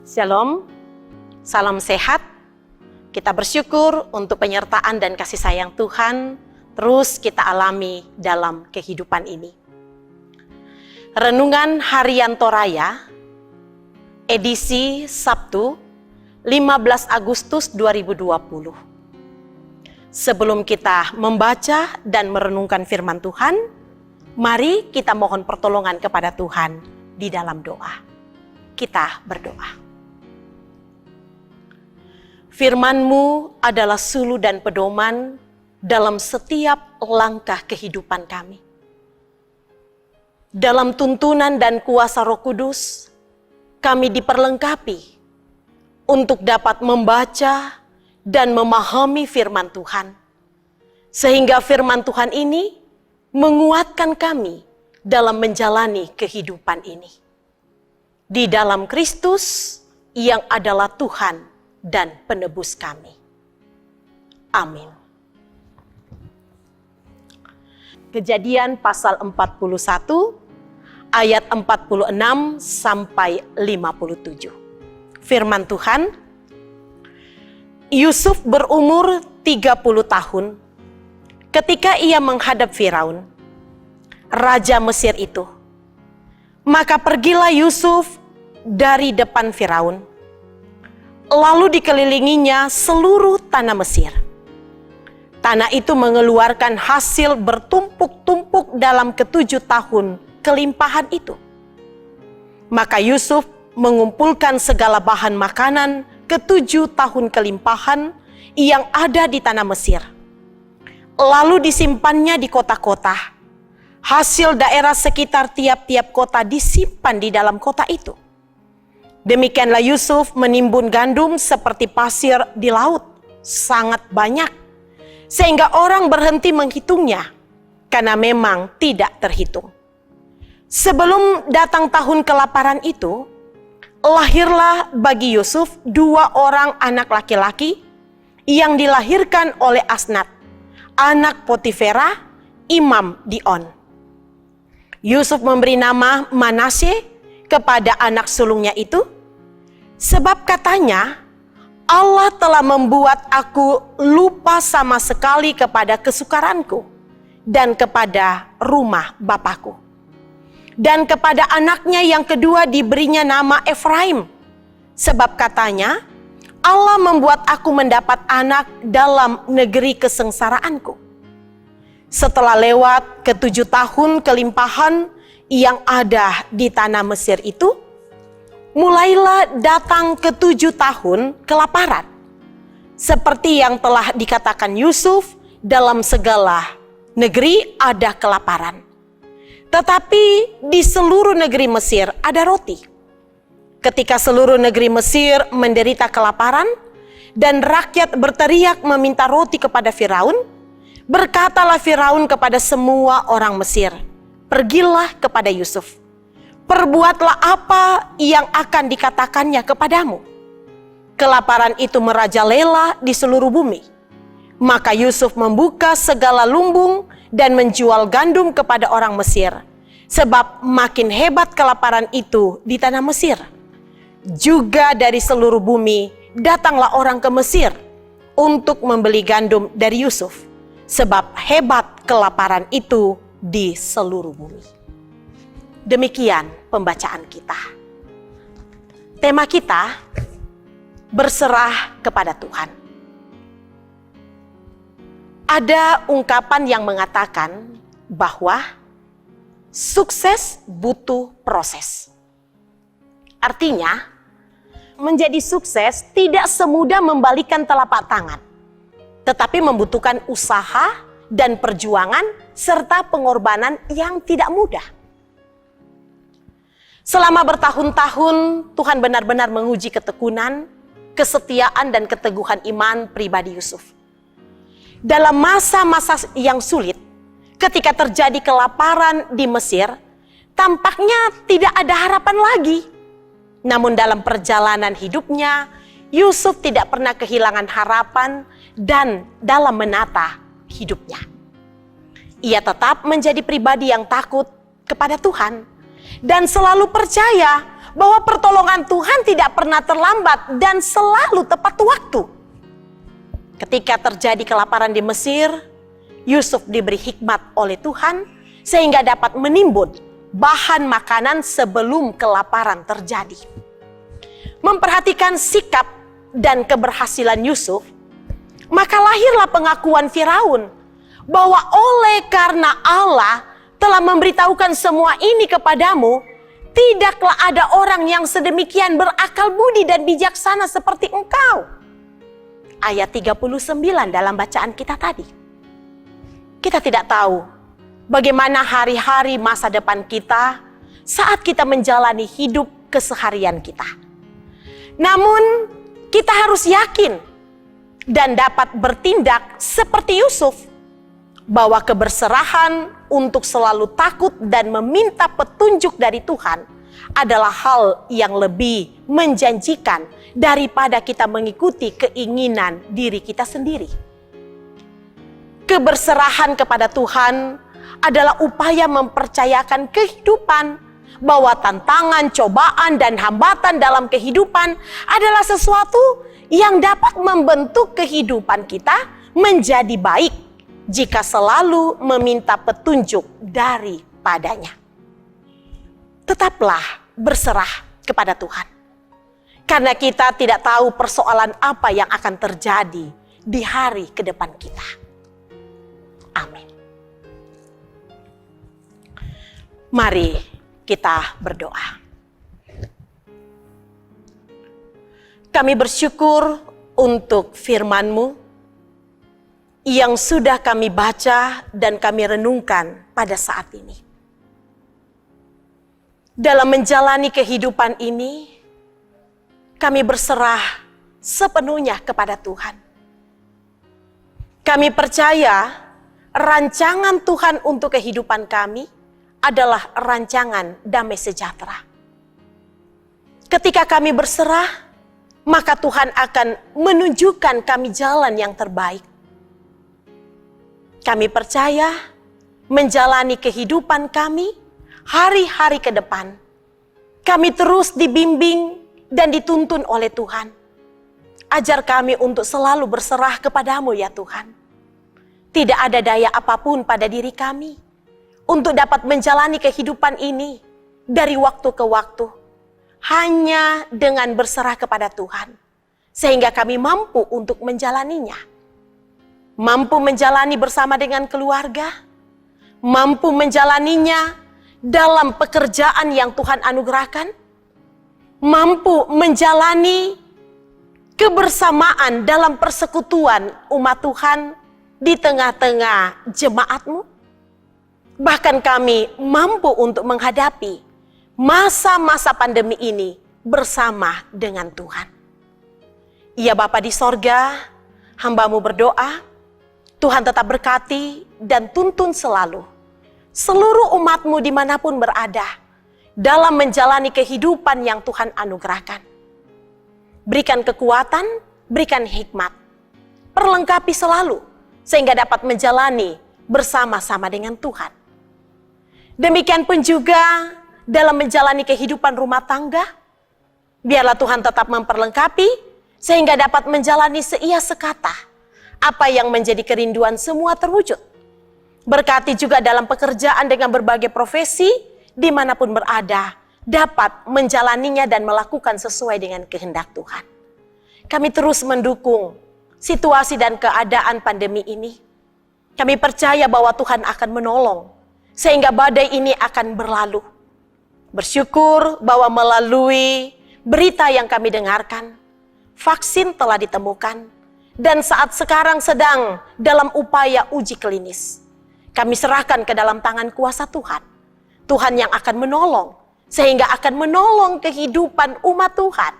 Shalom, salam sehat. Kita bersyukur untuk penyertaan dan kasih sayang Tuhan terus kita alami dalam kehidupan ini. Renungan Harian Toraya, edisi Sabtu 15 Agustus 2020. Sebelum kita membaca dan merenungkan firman Tuhan, mari kita mohon pertolongan kepada Tuhan di dalam doa. Kita berdoa. Firman-Mu adalah suluh dan pedoman dalam setiap langkah kehidupan kami. Dalam tuntunan dan kuasa Roh Kudus, kami diperlengkapi untuk dapat membaca dan memahami firman Tuhan. Sehingga firman Tuhan ini menguatkan kami dalam menjalani kehidupan ini. Di dalam Kristus yang adalah Tuhan dan penebus kami. Amin. Kejadian pasal 41 ayat 46 sampai 57. Firman Tuhan, Yusuf berumur 30 tahun ketika ia menghadap Firaun, raja Mesir itu. Maka pergilah Yusuf dari depan Firaun. Lalu dikelilinginya seluruh tanah Mesir. Tanah itu mengeluarkan hasil bertumpuk-tumpuk dalam ke-7 tahun kelimpahan itu. Maka Yusuf mengumpulkan segala bahan makanan ke-7 tahun kelimpahan yang ada di tanah Mesir. Lalu disimpannya di kota-kota. Hasil daerah sekitar tiap-tiap kota disimpan di dalam kota itu. Demikianlah Yusuf menimbun gandum seperti pasir di laut, sangat banyak, sehingga orang berhenti menghitungnya, karena memang tidak terhitung. Sebelum datang tahun kelaparan itu, lahirlah bagi Yusuf 2 orang anak laki-laki yang dilahirkan oleh Asnat, anak Potifera, imam di On. Yusuf memberi nama Manasye kepada anak sulungnya itu, sebab katanya, Allah telah membuat aku lupa sama sekali kepada kesukaranku dan kepada rumah bapakku. Dan kepada anaknya yang kedua diberinya nama Efraim, sebab katanya, Allah membuat aku mendapat anak dalam negeri kesengsaraanku. Setelah lewat ke-7 tahun kelimpahan yang ada di tanah Mesir itu, mulailah datang ke-7 tahun kelaparan. Seperti yang telah dikatakan Yusuf, dalam segala negeri ada kelaparan. Tetapi di seluruh negeri Mesir ada roti. Ketika seluruh negeri Mesir menderita kelaparan, dan rakyat berteriak meminta roti kepada Firaun, berkatalah Firaun kepada semua orang Mesir, pergilah kepada Yusuf, perbuatlah apa yang akan dikatakannya kepadamu. Kelaparan itu merajalela di seluruh bumi. Maka Yusuf membuka segala lumbung dan menjual gandum kepada orang Mesir, sebab makin hebat kelaparan itu di tanah Mesir. Juga dari seluruh bumi datanglah orang ke Mesir untuk membeli gandum dari Yusuf, sebab hebat kelaparan itu di seluruh bumi. Demikian pembacaan kita. Tema kita, berserah kepada Tuhan. Ada ungkapan yang mengatakan bahwa sukses butuh proses. Artinya, menjadi sukses tidak semudah membalikan telapak tangan, tetapi membutuhkan usaha dan perjuangan serta pengorbanan yang tidak mudah. Selama bertahun-tahun, Tuhan benar-benar menguji ketekunan, kesetiaan dan keteguhan iman pribadi Yusuf. Dalam masa-masa yang sulit, ketika terjadi kelaparan di Mesir, tampaknya tidak ada harapan lagi. Namun dalam perjalanan hidupnya, Yusuf tidak pernah kehilangan harapan dan dalam menata hidupnya. Ia tetap menjadi pribadi yang takut kepada Tuhan dan selalu percaya bahwa pertolongan Tuhan tidak pernah terlambat dan selalu tepat waktu. Ketika terjadi kelaparan di Mesir, Yusuf diberi hikmat oleh Tuhan sehingga dapat menimbun bahan makanan sebelum kelaparan terjadi. Memperhatikan sikap dan keberhasilan Yusuf, maka lahirlah pengakuan Firaun bahwa oleh karena Allah telah memberitahukan semua ini kepadamu, tidaklah ada orang yang sedemikian berakal budi dan bijaksana seperti engkau. Ayat 39 dalam bacaan kita tadi. Kita tidak tahu bagaimana hari-hari masa depan kita saat kita menjalani hidup keseharian kita. Namun kita harus yakin dan dapat bertindak seperti Yusuf, bahwa keberserahan untuk selalu takut dan meminta petunjuk dari Tuhan adalah hal yang lebih menjanjikan daripada kita mengikuti keinginan diri kita sendiri. Keberserahan kepada Tuhan adalah upaya mempercayakan kehidupan bahwa tantangan, cobaan, dan hambatan dalam kehidupan adalah sesuatu yang dapat membentuk kehidupan kita menjadi baik jika selalu meminta petunjuk daripadanya. Tetaplah berserah kepada Tuhan, karena kita tidak tahu persoalan apa yang akan terjadi di hari ke depan kita. Amin. Mari kita berdoa. Kami bersyukur untuk firman-Mu yang sudah kami baca dan kami renungkan pada saat ini. Dalam menjalani kehidupan ini, kami berserah sepenuhnya kepada Tuhan. Kami percaya rancangan Tuhan untuk kehidupan kami adalah rancangan damai sejahtera. Ketika kami berserah, maka Tuhan akan menunjukkan kami jalan yang terbaik. Kami percaya menjalani kehidupan kami hari-hari ke depan, kami terus dibimbing dan dituntun oleh Tuhan. Ajar kami untuk selalu berserah kepadamu ya Tuhan. Tidak ada daya apapun pada diri kami untuk dapat menjalani kehidupan ini dari waktu ke waktu. Hanya dengan berserah kepada Tuhan, sehingga kami mampu untuk menjalaninya. Mampu menjalani bersama dengan keluarga, mampu menjalaninya dalam pekerjaan yang Tuhan anugerahkan, mampu menjalani kebersamaan dalam persekutuan umat Tuhan di tengah-tengah jemaat-Mu. Bahkan kami mampu untuk menghadapi masa-masa pandemi ini bersama dengan Tuhan. Ya Bapa di sorga, hamba-Mu berdoa, Tuhan tetap berkati dan tuntun selalu seluruh umat-Mu dimanapun berada dalam menjalani kehidupan yang Tuhan anugerahkan. Berikan kekuatan, berikan hikmat, perlengkapi selalu sehingga dapat menjalani bersama-sama dengan Tuhan. Demikian pun juga dalam menjalani kehidupan rumah tangga, biarlah Tuhan tetap memperlengkapi sehingga dapat menjalani seia sekata apa yang menjadi kerinduan semua terwujud. Berkati juga dalam pekerjaan dengan berbagai profesi, dimanapun berada, dapat menjalaninya dan melakukan sesuai dengan kehendak Tuhan. Kami terus mendukung situasi dan keadaan pandemi ini. Kami percaya bahwa Tuhan akan menolong, sehingga badai ini akan berlalu. Bersyukur bahwa melalui berita yang kami dengarkan, vaksin telah ditemukan, dan saat sekarang sedang dalam upaya uji klinis. Kami serahkan ke dalam tangan kuasa Tuhan. Tuhan yang akan menolong, sehingga akan menolong kehidupan umat Tuhan.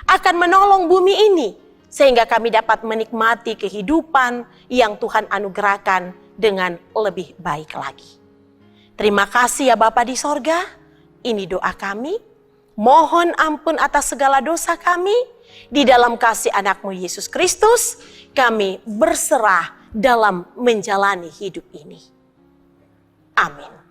Akan menolong bumi ini, sehingga kami dapat menikmati kehidupan yang Tuhan anugerahkan dengan lebih baik lagi. Terima kasih ya Bapa di sorga, ini doa kami. Mohon ampun atas segala dosa kami. Di dalam kasih anak-Mu Yesus Kristus, kami berserah dalam menjalani hidup ini. Amin.